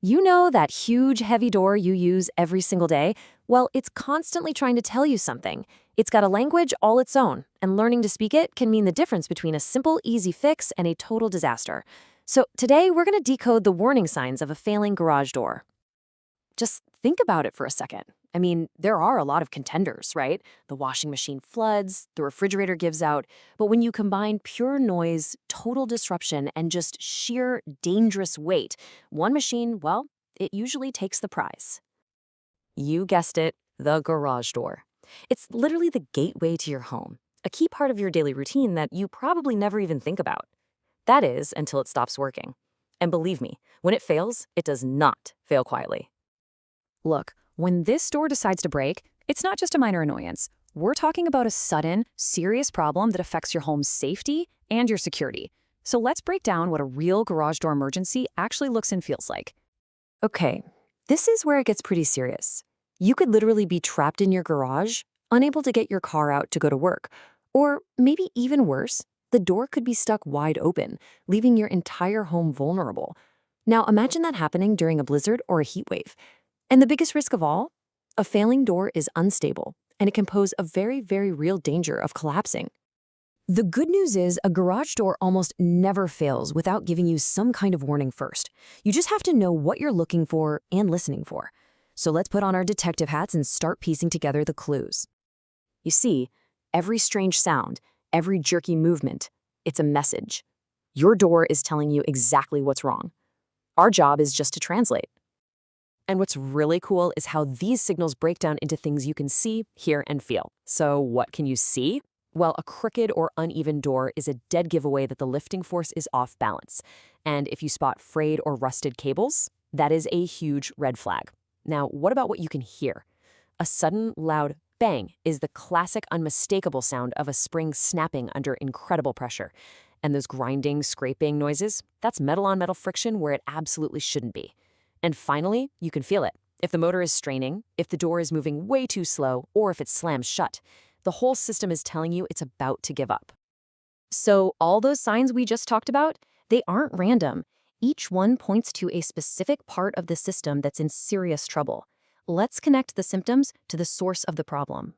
You know that huge, heavy door you use every single day? Well, it's constantly trying to tell you something. It's got a language all its own, and learning to speak it can mean the difference between a simple, easy fix and a total disaster. So today, we're going to decode the warning signs of a failing garage door. Just think about it for a second. I mean, there are a lot of contenders, right? The washing machine floods, the refrigerator gives out, but when you combine pure noise, total disruption, and just sheer dangerous weight, one machine, well, it usually takes the prize. You guessed it, the garage door. It's literally the gateway to your home, a key part of your daily routine that you probably never even think about. That is, until it stops working. And believe me, when it fails, it does not fail quietly. Look, when this door decides to break, it's not just a minor annoyance. We're talking about a sudden, serious problem that affects your home's safety and your security. So let's break down what a real garage door emergency actually looks and feels like. Okay, this is where it gets pretty serious. You could literally be trapped in your garage, unable to get your car out to go to work. Or maybe even worse, the door could be stuck wide open, leaving your entire home vulnerable. Now imagine that happening during a blizzard or a heat wave. And the biggest risk of all? A failing door is unstable, and it can pose a very, very real danger of collapsing. The good news is a garage door almost never fails without giving you some kind of warning first. You just have to know what you're looking for and listening for. So let's put on our detective hats and start piecing together the clues. You see, every strange sound, every jerky movement, it's a message. Your door is telling you exactly what's wrong. Our job is just to translate. And what's really cool is how these signals break down into things you can see, hear, and feel. So what can you see? Well, a crooked or uneven door is a dead giveaway that the lifting force is off balance. And if you spot frayed or rusted cables, that is a huge red flag. Now, what about what you can hear? A sudden, loud bang is the classic unmistakable sound of a spring snapping under incredible pressure. And those grinding, scraping noises, that's metal-on-metal friction where it absolutely shouldn't be. And finally, you can feel it. If the motor is straining, if the door is moving way too slow, or if it slams shut, the whole system is telling you it's about to give up. So all those signs we just talked about, they aren't random. Each one points to a specific part of the system that's in serious trouble. Let's connect the symptoms to the source of the problem.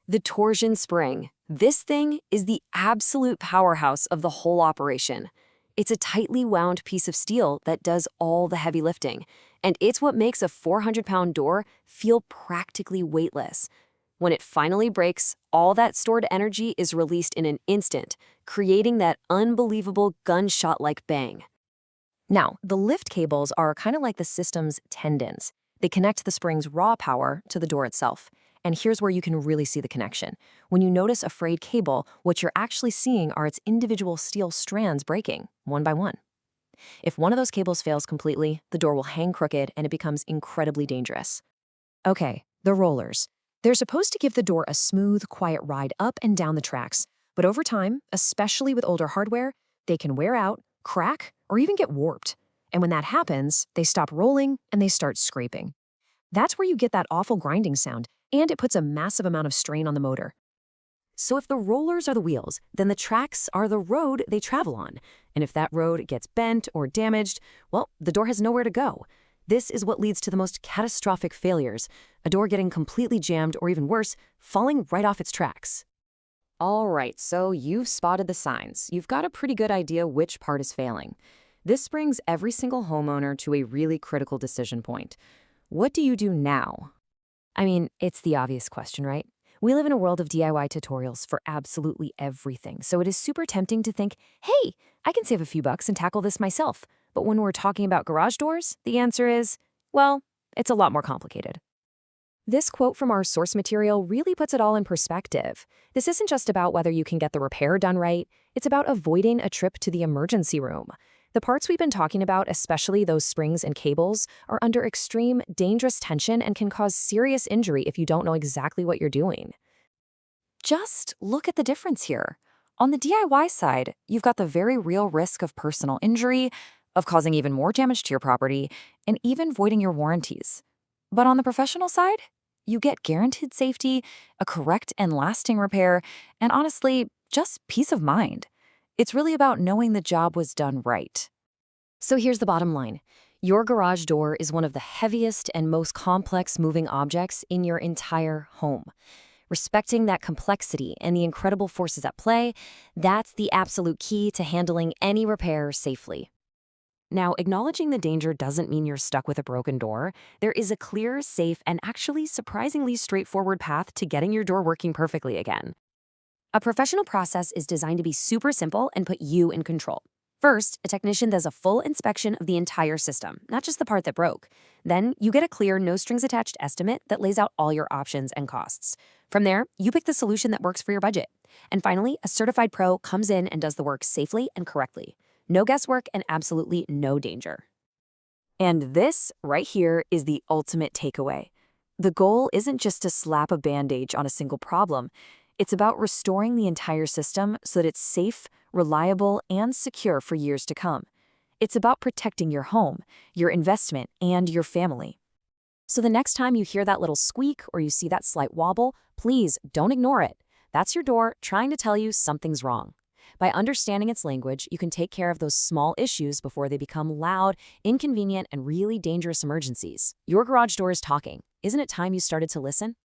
The torsion spring. This thing is the absolute powerhouse of the whole operation. It's a tightly wound piece of steel that does all the heavy lifting, and it's what makes a 400-pound door feel practically weightless. When it finally breaks, all that stored energy is released in an instant, creating that unbelievable gunshot-like bang. Now, the lift cables are kind of like the system's tendons. They connect the spring's raw power to the door itself. And here's where you can really see the connection. When you notice a frayed cable, what you're actually seeing are its individual steel strands breaking, one by one. If one of those cables fails completely, the door will hang crooked and it becomes incredibly dangerous. Okay, the rollers. They're supposed to give the door a smooth, quiet ride up and down the tracks. But over time, especially with older hardware, they can wear out, crack, or even get warped. And when that happens, they stop rolling and they start scraping. That's where you get that awful grinding sound, and it puts a massive amount of strain on the motor. So if the rollers are the wheels, then the tracks are the road they travel on. And if that road gets bent or damaged, well, the door has nowhere to go. This is what leads to the most catastrophic failures, a door getting completely jammed or even worse, falling right off its tracks. All right, so you've spotted the signs. You've got a pretty good idea which part is failing. This brings every single homeowner to a really critical decision point. What do you do now? I mean, it's the obvious question, right? We live in a world of DIY tutorials for absolutely everything, so it is super tempting to think, hey, I can save a few bucks and tackle this myself. But when we're talking about garage doors, the answer is, well, it's a lot more complicated. This quote from our source material really puts it all in perspective. This isn't just about whether you can get the repair done right, it's about avoiding a trip to the emergency room. The parts we've been talking about, especially those springs and cables, are under extreme, dangerous tension and can cause serious injury if you don't know exactly what you're doing. Just look at the difference here. On the DIY side, you've got the very real risk of personal injury, of causing even more damage to your property, and even voiding your warranties. But on the professional side, you get guaranteed safety, a correct and lasting repair, and honestly, just peace of mind. It's really about knowing the job was done right. So here's the bottom line. Your garage door is one of the heaviest and most complex moving objects in your entire home. Respecting that complexity and the incredible forces at play, that's the absolute key to handling any repair safely. Now, acknowledging the danger doesn't mean you're stuck with a broken door. There is a clear, safe, and actually surprisingly straightforward path to getting your door working perfectly again. A professional process is designed to be super simple and put you in control. First, a technician does a full inspection of the entire system, not just the part that broke. Then, you get a clear, no-strings-attached estimate that lays out all your options and costs. From there, you pick the solution that works for your budget. And finally, a certified pro comes in and does the work safely and correctly. No guesswork and absolutely no danger. And this, right here, is the ultimate takeaway. The goal isn't just to slap a bandage on a single problem. It's about restoring the entire system so that it's safe, reliable, and secure for years to come. It's about protecting your home, your investment, and your family. So the next time you hear that little squeak or you see that slight wobble, please don't ignore it. That's your door trying to tell you something's wrong. By understanding its language, you can take care of those small issues before they become loud, inconvenient, and really dangerous emergencies. Your garage door is talking. Isn't it time you started to listen?